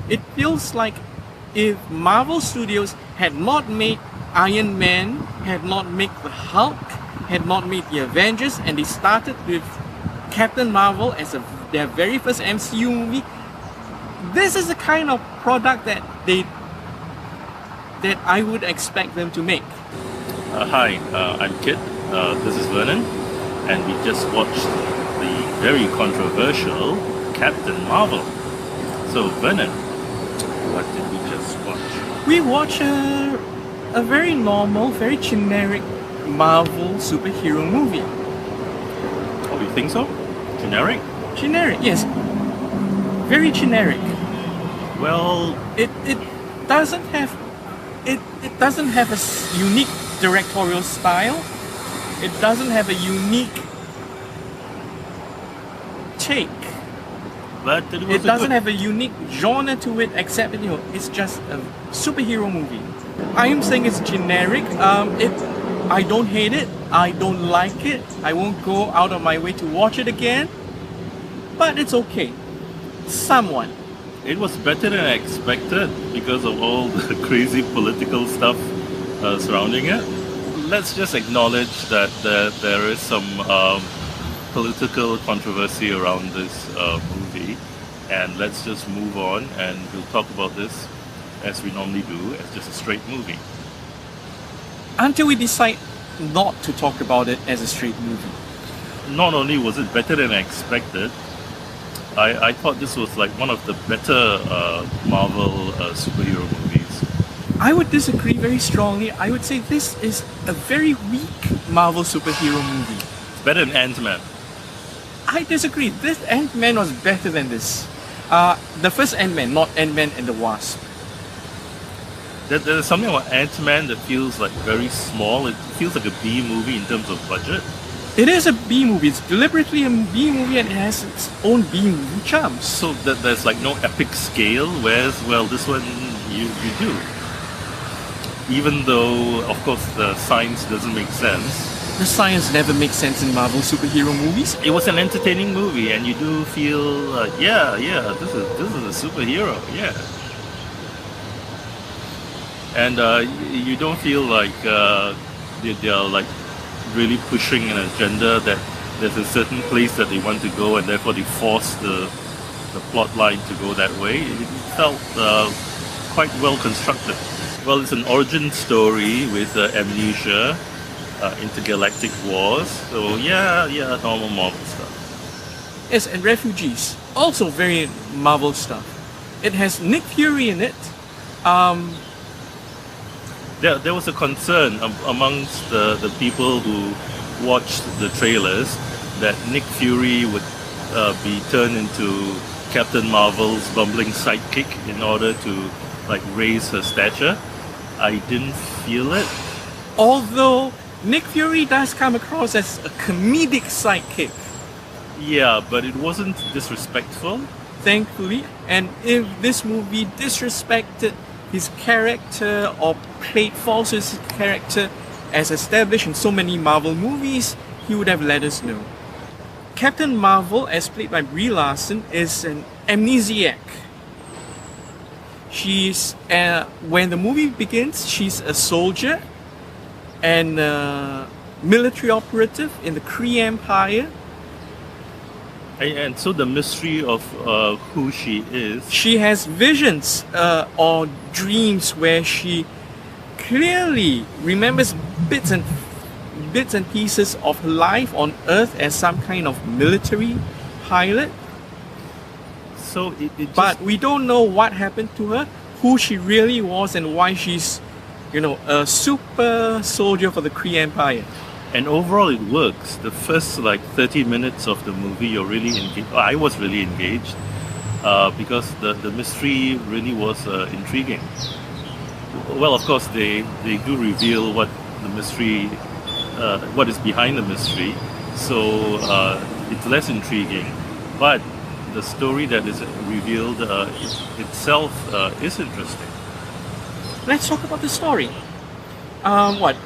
It feels like if Marvel Studios had not made Iron Man, had not made the Hulk, had not made the Avengers, and they started with Captain Marvel as their very first MCU movie, this is the kind of product that I would expect them to make. Hi, I'm Kit. This is Vernon, and we just watched the very controversial Captain Marvel. So, Vernon, what did we just watch? We watch a very normal, very generic Marvel superhero movie. Oh, you think so? Generic? Generic, yes. Very generic. Well, It doesn't have a unique directorial style. It doesn't have a unique take. but it was It doesn't have a unique genre to it, except it's just a superhero movie. I am saying it's generic. I don't hate it. I don't like it. I won't go out of my way to watch it again. But it's okay. Somewhat. It was better than I expected because of all the crazy political stuff surrounding it. Let's just acknowledge that there is some political controversy around this movie, and let's just move on and we'll talk about this as we normally do, as just a straight movie. Until we decide not to talk about it as a straight movie. Not only was it better than I expected, I thought this was like one of the better Marvel superhero movies. I would disagree very strongly. I would say this is a very weak Marvel superhero movie. It's better than Ant-Man. I disagree. This Ant-Man was better than this. The first Ant-Man, not Ant-Man and the Wasp. There's something about Ant-Man that feels like very small. It feels like a B movie in terms of budget. It is a B movie. It's deliberately a B movie and it has its own B movie charms. So that there's like no epic scale, whereas, well, this one you do. Even though, of course, the science doesn't make sense. The science never makes sense in Marvel superhero movies. It was an entertaining movie, and you do feel, this is a superhero, yeah. And you don't feel like they're like really pushing an agenda that there's a certain place that they want to go, and therefore they force the plot line to go that way. It felt quite well constructed. Well, it's an origin story with amnesia, intergalactic wars. So yeah, normal Marvel stuff. Yes, and refugees. Also very Marvel stuff. It has Nick Fury in it. There was a concern amongst the people who watched the trailers that Nick Fury would be turned into Captain Marvel's bumbling sidekick in order to like raise her stature. I didn't feel it. Although Nick Fury does come across as a comedic sidekick, Yeah, but it wasn't disrespectful. thankfully. And if this movie disrespected his character or played false to his character as established in so many Marvel movies, he would have let us know. Captain Marvel, as played by Brie Larson, is an amnesiac. She's when the movie begins, she's a soldier and a military operative in the Kree Empire. And so the mystery of who she is. She has visions or dreams where she clearly remembers bits and pieces of her life on Earth as some kind of military pilot. So it just, But we don't know what happened to her, who she really was, and why she's, a super soldier for the Kree Empire. and overall it works. The first like 30 minutes of the movie, you're really engaged. I was really engaged because the mystery really was intriguing. Well, of course, they do reveal what the mystery, what is behind the mystery. So it's less intriguing, but the story that is revealed itself is interesting. Let's talk about the story.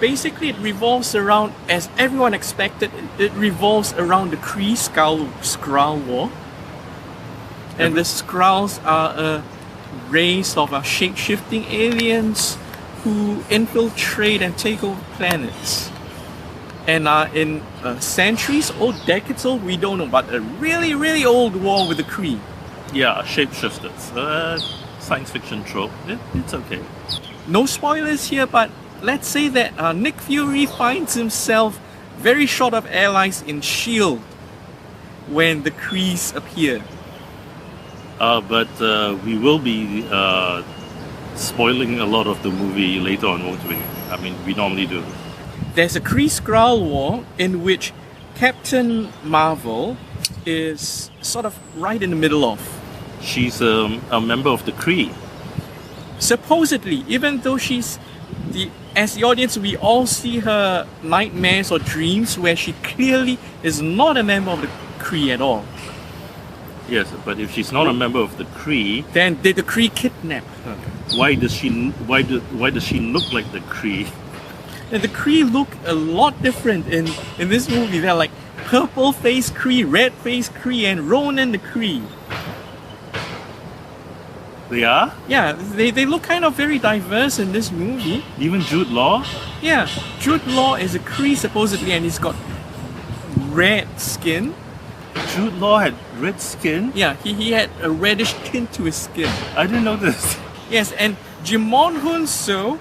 Basically it revolves around, as everyone expected, it revolves around the Kree Skrull War. And the Skrulls are a race of shape-shifting aliens who infiltrate and take over planets. And in centuries old, decades old, we don't know, but a really, really old war with the Kree. Yeah, shapeshifters. Science fiction trope. It's okay. No spoilers here, but let's say that Nick Fury finds himself very short of allies in S.H.I.E.L.D. when the Krees appear. But we will be spoiling a lot of the movie later on, won't we? I mean, we normally do. There's a Kree-Skrull war in which Captain Marvel is sort of right in the middle of. She's a member of the Kree. Supposedly, even though as the audience, we all see her nightmares or dreams where she clearly is not a member of the Kree at all. Yes, but if she's not a member of the Kree, Then did the Kree kidnap her? why does she look like the Kree? And the Kree look a lot different in this movie. They're like purple face Kree, red face Kree, and Ronan the Kree. They are? Yeah, they look kind of very diverse in this movie. Even Jude Law? Yeah, Jude Law is a Kree supposedly, and he's got red skin. Jude Law had red skin? Yeah, he had a reddish tint to his skin. I didn't know this. Yes, and Jimon Hunso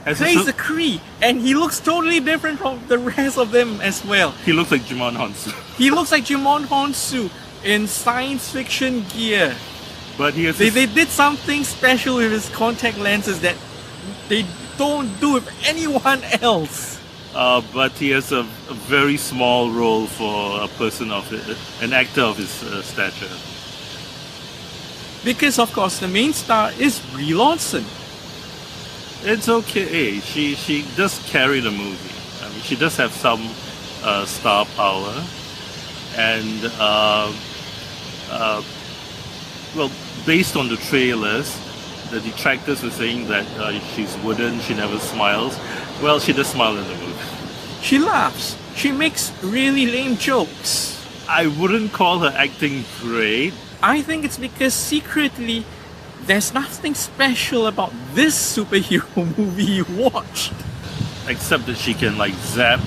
plays a Kree, and he looks totally different from the rest of them as well. He looks like Jimon Hansu. He looks like Jimon Honsu in science fiction gear. But he has They did something special with his contact lenses that they don't do with anyone else. but he has a very small role for a person of an actor of his stature. Because of course the main star is Brie Larson. It's okay. She does carry the movie. I mean, she does have some star power, and well, based on the trailers, the detractors were saying that she's wooden, she never smiles. Well, she does smile in the movie. She laughs. She makes really lame jokes. I wouldn't call her acting great. I think it's because secretly there's nothing special about this superhero movie you watched. Except that she can like zap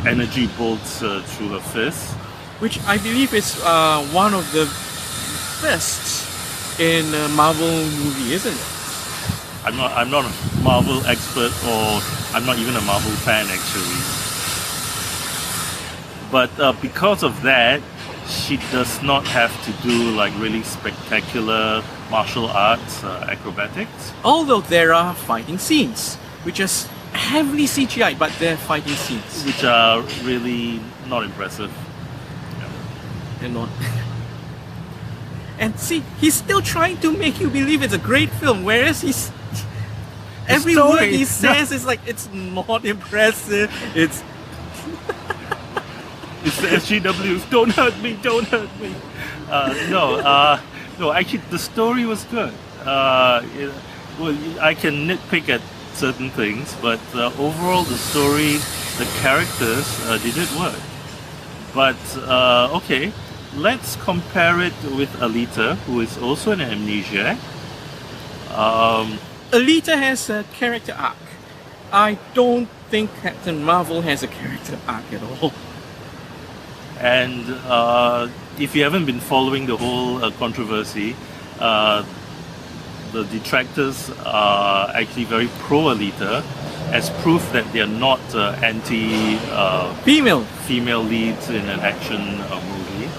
energy bolts through her fists. Which I believe is one of the best in a Marvel movie, isn't it? I'm not a Marvel expert, or I'm not even a Marvel fan actually. But because of that, she does not have to do like really spectacular martial arts acrobatics. Although there are fighting scenes, which are heavily CGI, but they're fighting scenes. Which are really not impressive. They're not. And see, he's still trying to make you believe it's a great film, whereas every story word he is says is like, it's not impressive, it's... It's the SGWs. Don't hurt me! Don't hurt me! No. Actually, the story was good. Well, I can nitpick at certain things, but overall, the story, the characters, they did work. But okay, let's compare it with Alita, who is also an amnesiac. Alita has a character arc. I don't think Captain Marvel has a character arc at all. And if you haven't been following the whole controversy, the detractors are actually very pro-Alita, as proof that they are not female leads in an action movie,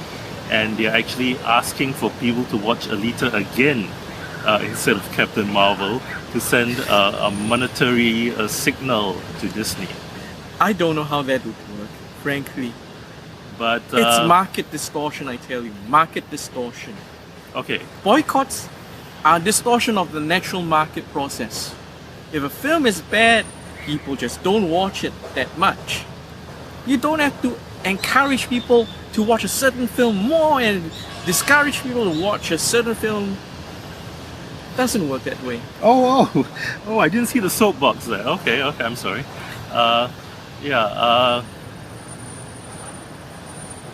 and they are actually asking for people to watch Alita again instead of Captain Marvel, to send a monetary signal to Disney. I don't know how that would work, frankly. But It's market distortion, I tell you. Market distortion. okay, Boycotts are distortion of the natural market process. If a film is bad, people just don't watch it that much. You don't have to encourage people to watch a certain film more and discourage people to watch a certain film. Doesn't work that way. Oh, I didn't see the soapbox there. Okay, I'm sorry.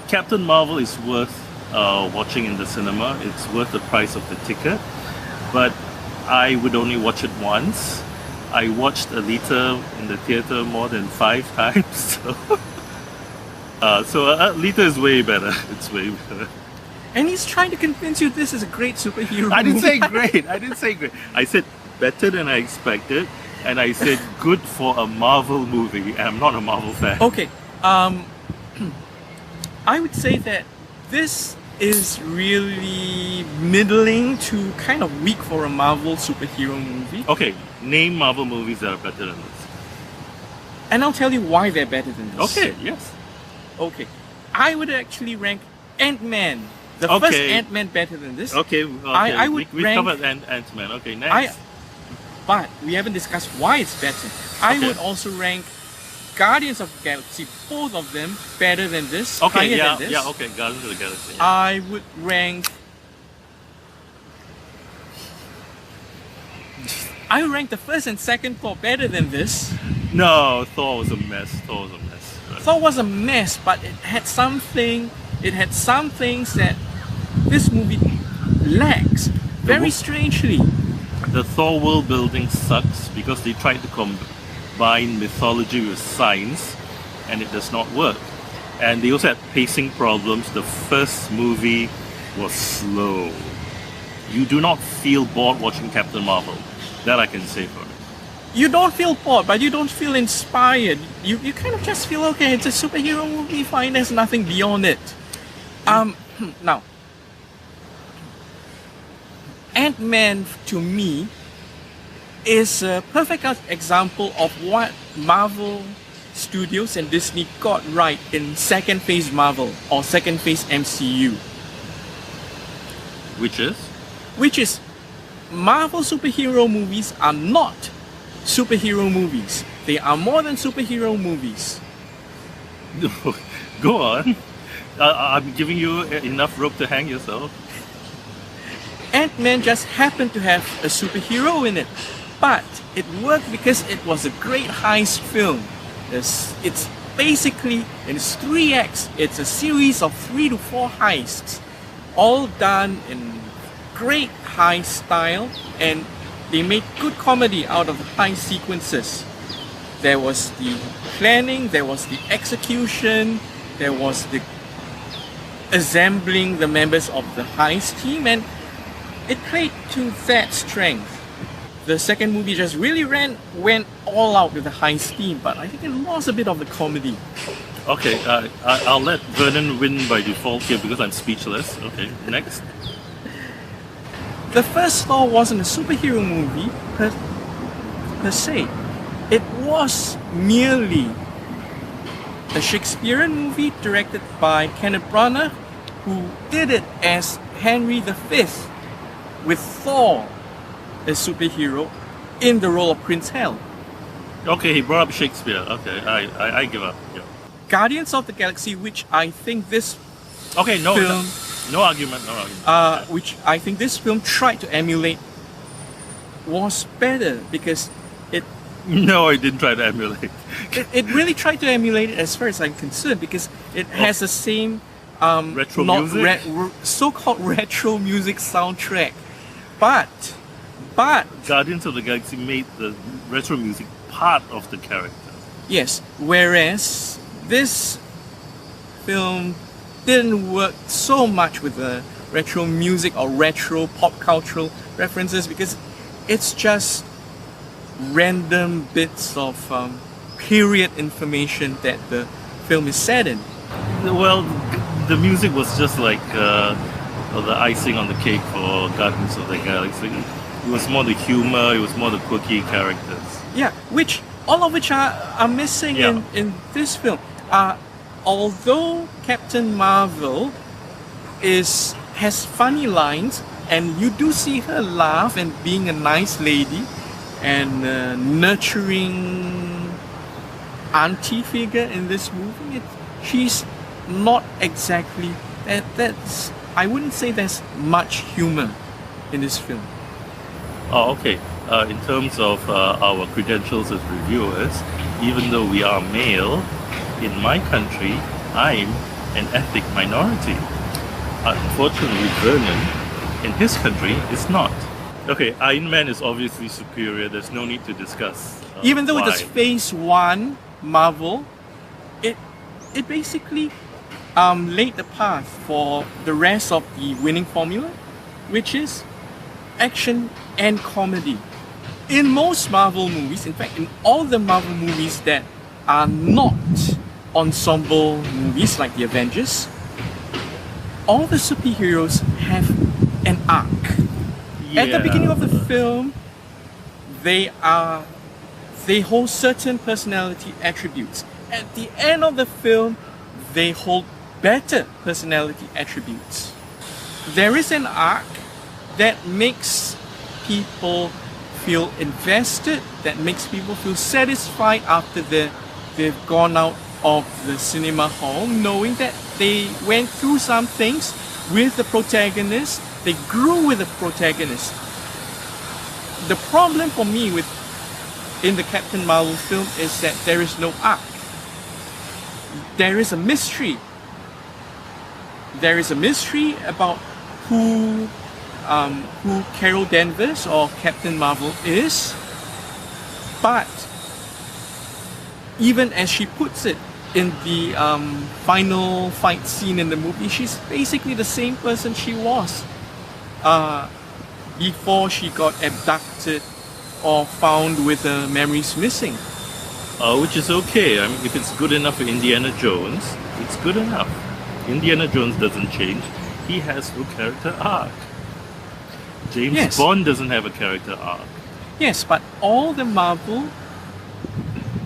Captain Marvel is worth watching in the cinema. It's worth the price of the ticket. But I would only watch it once. I watched Alita in the theater more than 5 times. So Alita is way better. It's way better. And he's trying to convince you this is a great superhero I didn't movie. say great. I didn't say great. I said better than I expected. And I said good for a Marvel movie. And I'm not a Marvel fan. Okay, I would say that this is really middling to kind of weak for a Marvel superhero movie. Okay, name Marvel movies that are better than this. And I'll tell you why they're better than this. Okay, yes. Okay. I would actually rank Ant-Man, the Okay. first Ant-Man, better than this. Okay, I would we rank- covered Ant-Man. Okay, next. But we haven't discussed why it's better. I Okay. would also rank Guardians of the Galaxy, both of them, better than this. Okay, higher yeah, than this. yeah, okay, Guardians of the Galaxy. Yeah. I would rank. I would rank the first and second Thor better than this. No, Thor was a mess. Thor was a mess. Right. Thor was a mess, but it had something. It had some things that this movie lacks. Very strangely. The Thor world building sucks because they tried to combine mythology with science, and it does not work. And they also had pacing problems. The first movie was slow. You do not feel bored watching Captain Marvel. That I can say for it. You don't feel bored, but you don't feel inspired. You kind of just feel okay. It's a superhero movie. Fine, there's nothing beyond it. Now, Ant-Man to me is a perfect example of what Marvel Studios and Disney got right in second phase Marvel or second phase MCU, Which is? which is Marvel superhero movies are not superhero movies. They are more than superhero movies. Go on. I'm giving you enough rope to hang yourself. Ant-Man just happened to have a superhero in it, but it worked because it was a great heist film. It's basically, it's 3 acts. It's a series of 3 to 4 heists, all done in great heist style, and they made good comedy out of the heist sequences. There was the planning, there was the execution, there was the assembling the members of the heist team, and it played to that strength. The second movie just really went all out with the heist team, but I think it lost a bit of the comedy. Okay, I'll let Vernon win by default here because I'm speechless. Okay, next. The first Thor wasn't a superhero movie per se. It was merely a Shakespearean movie directed by Kenneth Branagh, who did it as Henry V, with Thor as superhero in the role of Prince Hal. Okay, he brought up Shakespeare. Okay, I give up. Yeah. Guardians of the Galaxy, which I think this Okay, no, film, no argument, no argument. which I think this film tried to emulate, was better because No, I didn't try to emulate. it really tried to emulate it as far as I'm concerned, because it has the same Retro music? So-called retro music soundtrack, but Guardians of the Galaxy made the retro music part of the character. yes, whereas this film didn't work so much with the retro music or retro pop cultural references, because it's just random bits of period information that the film is set in. Well, the music was just like the icing on the cake for Guardians of the Galaxy. It was more the humor, it was more the quirky characters. Yeah, all of which are missing Yeah. in this film. Although Captain Marvel has funny lines, and you do see her laugh and being a nice lady and nurturing auntie figure in this movie, she's not exactly that's. I wouldn't say there's much humor in this film. Oh, okay. In terms of our credentials as reviewers, even though we are male, in my country, I'm an ethnic minority. Unfortunately, Vernon, in his country, is not. Okay, Iron Man is obviously superior. There's no need to discuss. Even though it why. was Phase 1 Marvel, it basically laid the path for the rest of the winning formula, which is action and comedy. In most Marvel movies, in fact, in all the Marvel movies that are not ensemble movies like the Avengers, all the superheroes have an arc. At the beginning of the film, they hold certain personality attributes. At the end of the film, they hold better personality attributes. There is an arc that makes people feel invested, that makes people feel satisfied after they've gone out of the cinema hall, knowing that they went through some things with the protagonist, they grew with the protagonist. The problem for me in the Captain Marvel film is that there is no arc. There is a mystery. There is a mystery about who Carol Danvers or Captain Marvel is, but even as she puts it in the final fight scene in the movie, she's basically the same person she was before she got abducted or found with her memories missing. Which is okay. I mean, if it's good enough for Indiana Jones, it's good enough. Indiana Jones doesn't change. He has no character arc. James Bond doesn't have a character arc. Yes, but all the Marvel,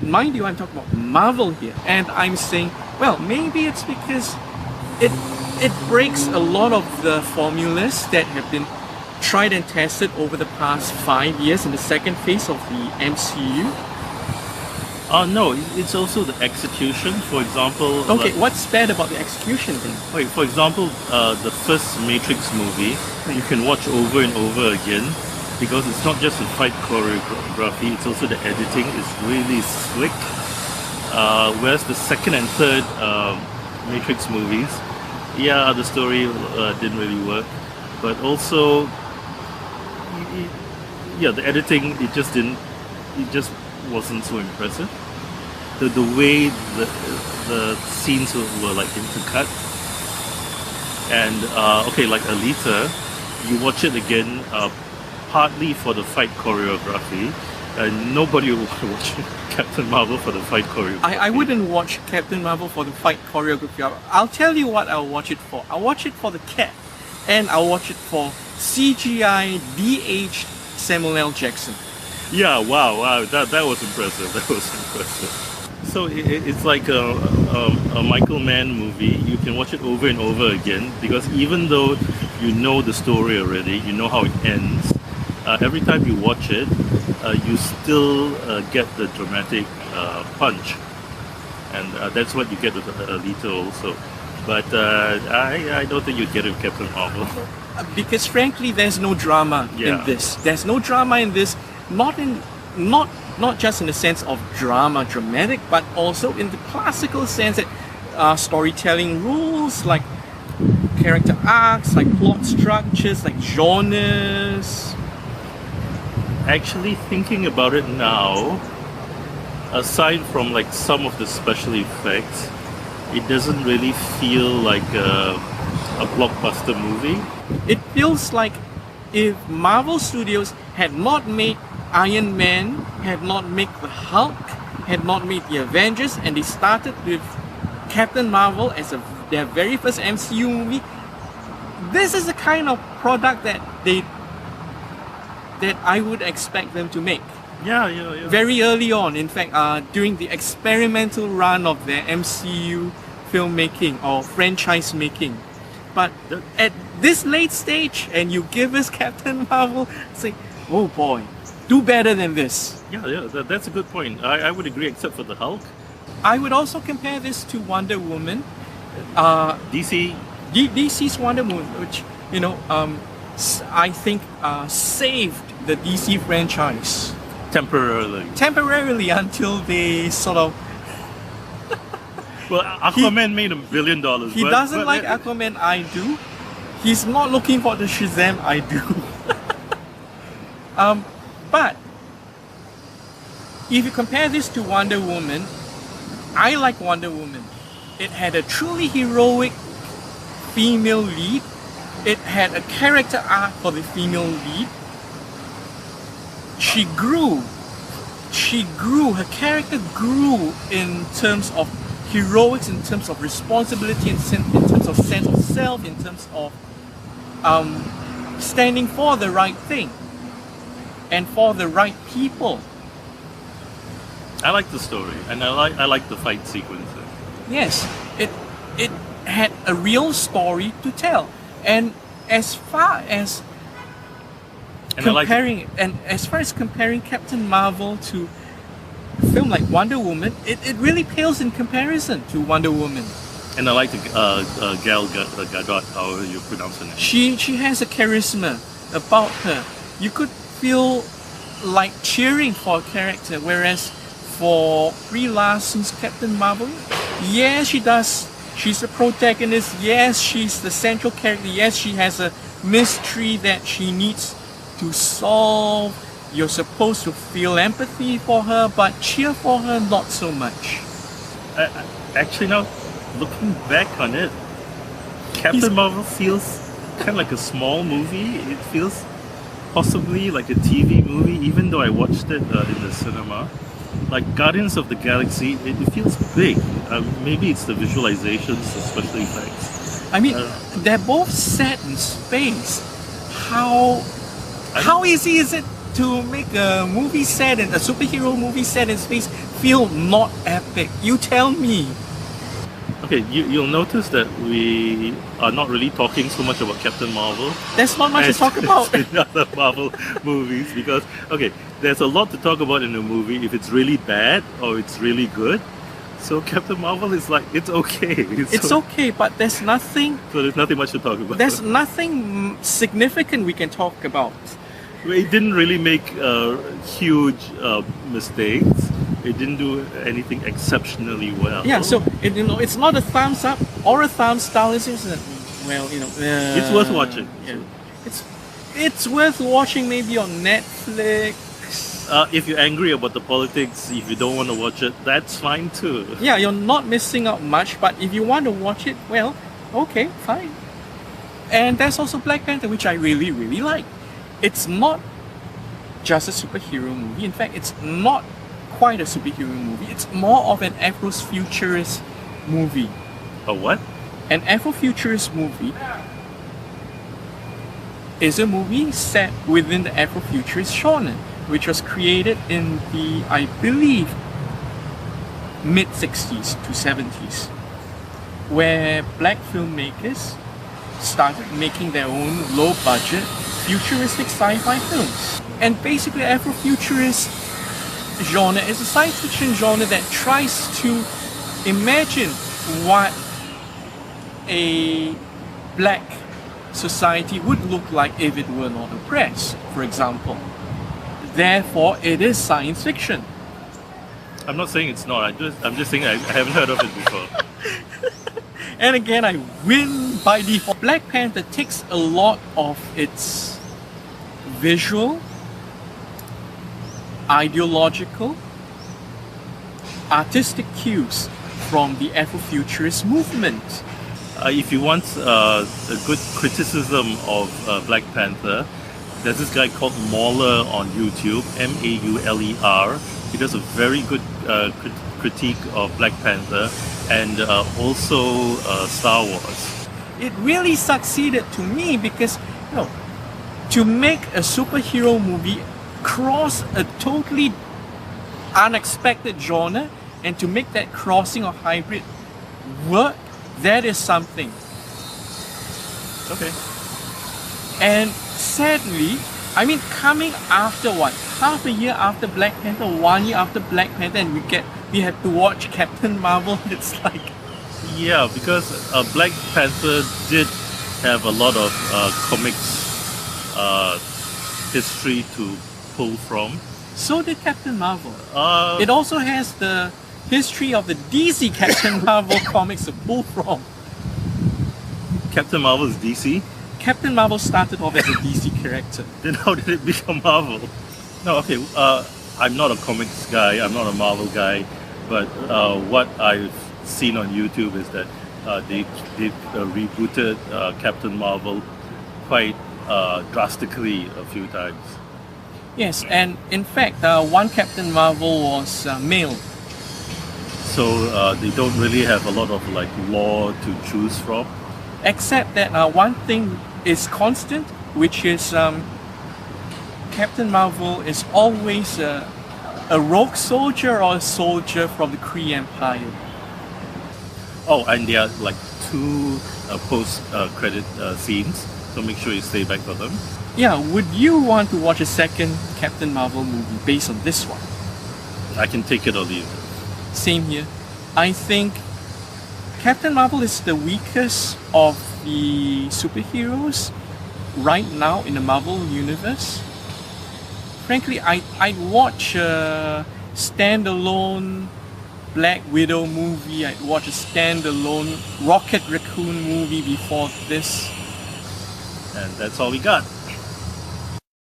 mind you, I'm talking about Marvel here, and I'm saying, well, maybe it's because it breaks a lot of the formulas that have been tried and tested over the past 5 years in the second phase of the MCU. No, it's also the execution. For example, okay, what's bad about the execution then? Wait, for example, the first Matrix movie, you can watch over and over again because it's not just the fight choreography, it's also the editing is really slick. Whereas the second and third Matrix movies, yeah, the story didn't really work, but also, yeah, the editing, it just wasn't so impressive. The way the scenes were like intercut, and okay, like Alita, you watch it again partly for the fight choreography, and nobody will watch Captain Marvel for the fight choreography. I wouldn't watch Captain Marvel for the fight choreography. I'll tell you what I'll watch it for. I'll watch it for the cat, and I'll watch it for CGI de-aged Samuel L. Jackson. Yeah, wow, that was impressive. That was impressive. So it's like a Michael Mann movie. You can watch it over and over again because even though you know the story already, you know how it ends, every time you watch it, you still get the dramatic punch. And that's what you get with Alita also. But I don't think you'd get it with Captain Marvel. Because frankly, there's no drama in this. There's no drama in this. Not just in the sense of dramatic, but also in the classical sense that storytelling rules, like character arcs, like plot structures, like genres. Actually, thinking about it now, aside from like some of the special effects, it doesn't really feel like a blockbuster movie. It feels like if Marvel Studios had not made Iron Man, had not made the Hulk, had not made the Avengers, and they started with Captain Marvel as their very first MCU movie, this is the kind of product that I would expect them to make. Yeah. Very early on, in fact, during the experimental run of their MCU filmmaking or franchise making. But at this late stage, and you give us Captain Marvel, say, oh boy, do better than this. Yeah, that's a good point. I would agree, except for the Hulk. I would also compare this to Wonder Woman. DC's Wonder Woman, which, I think saved the DC franchise. Temporarily until they sort of... Well, Aquaman made $1 billion. He doesn't like Aquaman, I do. He's not looking for the Shazam I do. But if you compare this to Wonder Woman, I like Wonder Woman. It had a truly heroic female lead. It had a character arc for the female lead. She grew. Her character grew in terms of heroics, in terms of responsibility, in terms of sense of self, in terms of standing for the right thing and for the right people. I like the story, and I like the fight sequences. Yes, it had a real story to tell, and as far as comparing Captain Marvel to a film like Wonder Woman, it really pales in comparison to Wonder Woman. And I like the Gal Gadot, how you pronounce her name. She has a charisma about her. You could feel like cheering for a character, whereas for Brie Larson's Captain Marvel, yes, she does. She's the protagonist. Yes, she's the central character. Yes, she has a mystery that she needs to solve. You're supposed to feel empathy for her, but cheer for her, not so much. Actually, now looking back on it, Captain Marvel feels kind of like a small movie. It feels possibly like a TV movie, even though I watched it in the cinema. Like Guardians of the Galaxy, it feels big. Maybe it's the visualizations, the special effects. I mean, they're both set in space. How easy is it to make a movie set in a superhero movie set in space feel not epic? You tell me. Okay, you'll notice that we are not really talking so much about Captain Marvel. There's not much to talk about. In other Marvel movies, because there's a lot to talk about in a movie if it's really bad or it's really good. So Captain Marvel is like, it's okay. It's okay, but there's nothing. So there's nothing much to talk about. There's nothing significant we can talk about. It didn't really make huge mistakes. It didn't do anything exceptionally well. Yeah, so it's not a thumbs up or a thumbs down. It's just it's worth watching. Yeah. It's worth watching maybe on Netflix. If you're angry about the politics, if you don't want to watch it, that's fine too. Yeah, you're not missing out much, but if you want to watch it, well, okay, fine. And there's also Black Panther, which I really, really like. It's not just a superhero movie. In fact, it's not quite a superhero movie. It's more of an Afrofuturist movie. A what? An Afrofuturist movie is a movie set within the Afrofuturist genre, which was created in the, I believe, mid-60s to 70s, where black filmmakers started making their own low-budget, futuristic sci-fi films. And basically, Afrofuturist genre is a science fiction genre that tries to imagine what a black society would look like if it were not oppressed, for example. Therefore, it is science fiction. I'm not saying it's not. I'm just saying I haven't heard of it before. And again, I win by default. Black Panther takes a lot of its visual, ideological, artistic cues from the Afrofuturist movement. If you want a good criticism of Black Panther, there's this guy called Mauler on YouTube, Mauler. He does a very good critique of Black Panther and also Star Wars. It really succeeded to me because, to make a superhero movie cross a totally unexpected genre and to make that crossing or hybrid work, that is something. Okay. And sadly, I mean, coming after what? Half a year after Black Panther, 1 year after Black Panther, and we had to watch Captain Marvel. It's like, yeah, because Black Panther did have a lot of comics history to pull from. so did Captain Marvel. Uh, It also has the history of the DC Captain Marvel comics to pull from. Captain Marvel is DC. Captain Marvel started off as a DC character. Then how did it become Marvel? No, okay. I'm not a comics guy. I'm not a Marvel guy, but what I've seen on YouTube is that they rebooted Captain Marvel quite drastically a few times. Yes, and in fact, one Captain Marvel was male. So they don't really have a lot of like lore to choose from. Except that one thing is constant, which is Captain Marvel is always a rogue soldier or a soldier from the Kree Empire. Oh, and there are like two post-credit scenes, so make sure you stay back for them. Yeah, would you want to watch a second Captain Marvel movie based on this one? I can take it or leave it. Same here. I think Captain Marvel is the weakest of the superheroes right now in the Marvel universe. Frankly, I'd watch a standalone Black Widow movie, I'd watch a standalone Rocket Raccoon movie before this. And that's all we got.